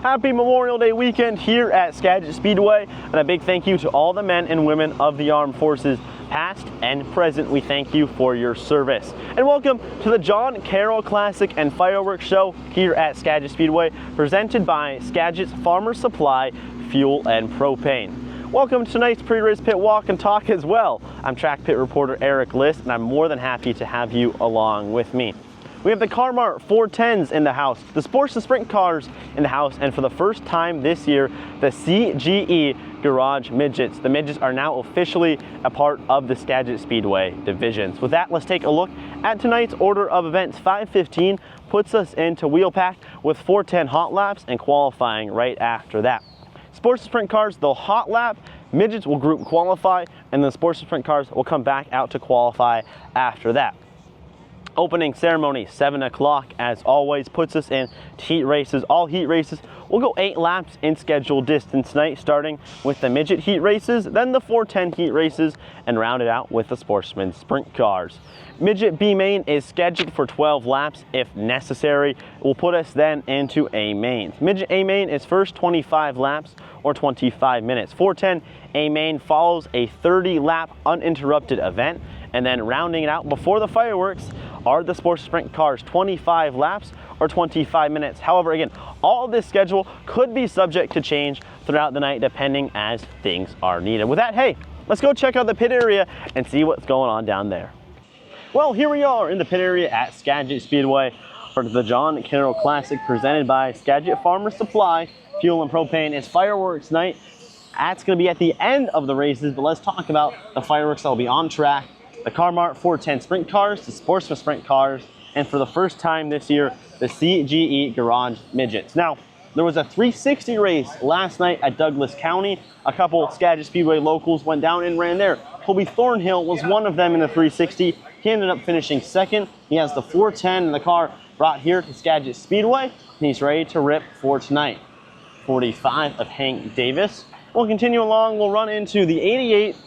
Happy Memorial Day weekend here at Skagit Speedway, and a big thank you to all the men and women of the armed forces, past and present. We thank you for your service. And welcome to the John Carroll Classic and Fireworks Show here at Skagit Speedway, presented by Skagit's Farmer Supply Fuel and Propane. Welcome to tonight's pre-race pit walk and talk as well. I'm track pit reporter Eric List, and I'm more than happy to have you along with me. We have the Carmart 410s in the house, the Sports and Sprint cars in the house, and for the first time this year, the CGE Garage Midgets. The Midgets are now officially a part of the Skagit Speedway divisions. With that, let's take a look at tonight's order of events. 5:15 puts us into wheel pack with 410 hot laps and qualifying right after that. Sports and Sprint cars, they'll hot lap, Midgets will group qualify, and the Sports and Sprint cars will come back out to qualify after that. Opening ceremony, 7 o'clock, as always, puts us in heat races. All heat races will go 8 laps in scheduled distance tonight, starting with the midget heat races, then the 410 heat races, and rounded out with the Sportsman Sprint cars. Midget B main is scheduled for 12 laps if necessary. It will put us then into A main. Midget A main is first 25 laps or 25 minutes. 410 A main follows a 30 lap uninterrupted event, and then rounding it out before the fireworks are the Sports Sprint cars, 25 laps or 25 minutes. However, again, all of this schedule could be subject to change throughout the night depending as things are needed. With that, hey, let's go check out the pit area and see what's going on down there. Well, here we are in the pit area at Skagit Speedway for the John Carroll Classic presented by Skagit Farmer Supply Fuel and Propane. It's fireworks night. That's going to be at the end of the races, but let's talk about the fireworks that will be on track. The Carmart 410 Sprint cars, the Sportsman Sprint cars, and for the first time this year, the CGE Garage Midgets. Now, there was a 360 race last night at Douglas County. A couple Skagit Speedway locals went down and ran there. Colby Thornhill was one of them in the 360. He ended up finishing second. He has the 410 in the car brought here to Skagit Speedway, and he's ready to rip for tonight. 45 of Hank Davis. We'll continue along. We'll run into the 88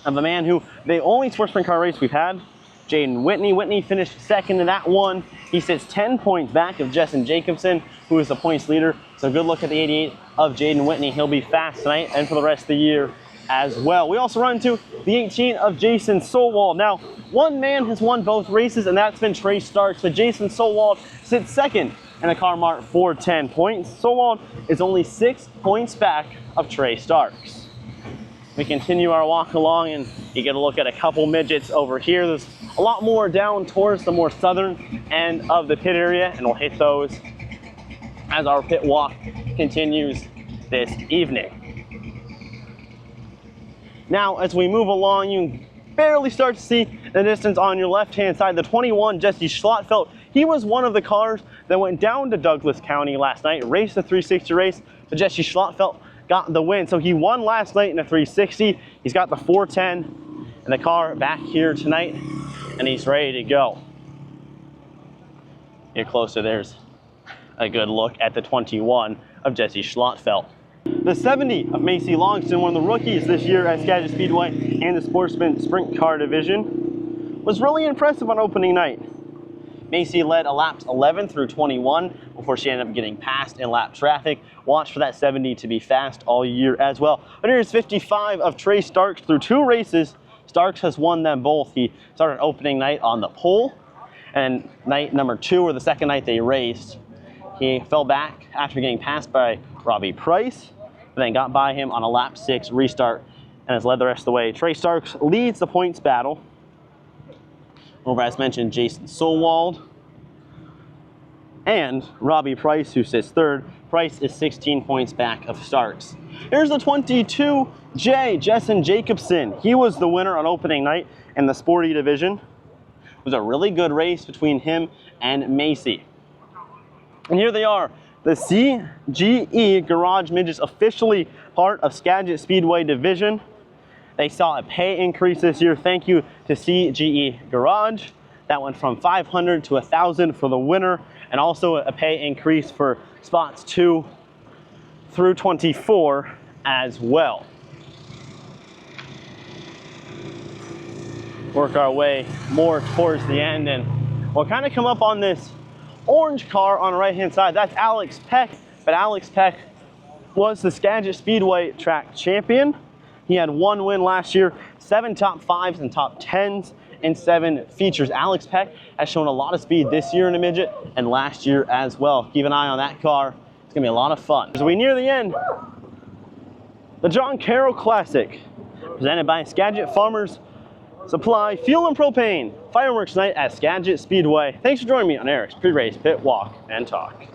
of the man who, the only Sports Sprint car race we've had, Jaden Whitney. Whitney finished second in that one. He sits 10 points back of Jessen Jacobson, who is the points leader. So good look at the 88 of Jaden Whitney. He'll be fast tonight and for the rest of the year as well. We also run into the 18 of Jason Solwald. Now, one man has won both races, and that's been Trey Starks, but Jason Solwald sits second in the Carmart 410 points. Solwald is only 6 points back of Trey Starks. We continue our walk along, and you get a look at a couple midgets over here. There's a lot more down towards the more southern end of the pit area, and we'll hit those as our pit walk continues this evening. Now, as we move along, you can barely start to see the distance on your left-hand side. The 21, Jesse Schlotfelt, he was one of the cars that went down to Douglas County last night, raced the 360 race, but Jesse Schlotfelt got the win. So he won last night in a 360. He's got the 410 and the car back here tonight, and he's ready to go. Here closer, there's a good look at the 21 of Jesse Schlotfelt. The 70 of Macy Longston, one of the rookies this year at Skagit Speedway and the Sportsman Sprint car division, was really impressive on opening night. Macy led a laps 11 through 21 before she ended up getting passed in lap traffic. Watch for that 70 to be fast all year as well. But here's 55 of Trey Starks through 2 races. Starks has won them both. He started opening night on the pole, and night number 2, or the second night they raced, he fell back after getting passed by Robbie Price, and then got by him on a lap 6 restart and has led the rest of the way. Trey Starks leads the points battle over, as mentioned, Jason Solwald and Robbie Price, who sits third. Price is 16 points back of Starks. Here's the 22, Jessen Jacobson. He was the winner on opening night in the Sporty division. It was a really good race between him and Macy. And here they are, the CGE Garage Midgets, officially part of Skagit Speedway division. They saw a pay increase this year. Thank you to CGE Garage. That went from $500 to $1,000 for the winner, and also a pay increase for spots 2 through 24 as well. Work our way more towards the end, and we'll kind of come up on this orange car on the right hand side. That's Alex Peck but Alex Peck was the Skagit Speedway track champion. He had 1 win last year, 7 top 5s and top 10s, and 7 features. Alex Peck has shown a lot of speed this year in a midget and last year as well. Keep an eye on that car. It's gonna be a lot of fun. As we near the end, the John Carroll Classic, presented by Skagit Farmers Supply Fuel and Propane. Fireworks night at Skagit Speedway. Thanks for joining me on Eric's Pre-Race Pit Walk and Talk.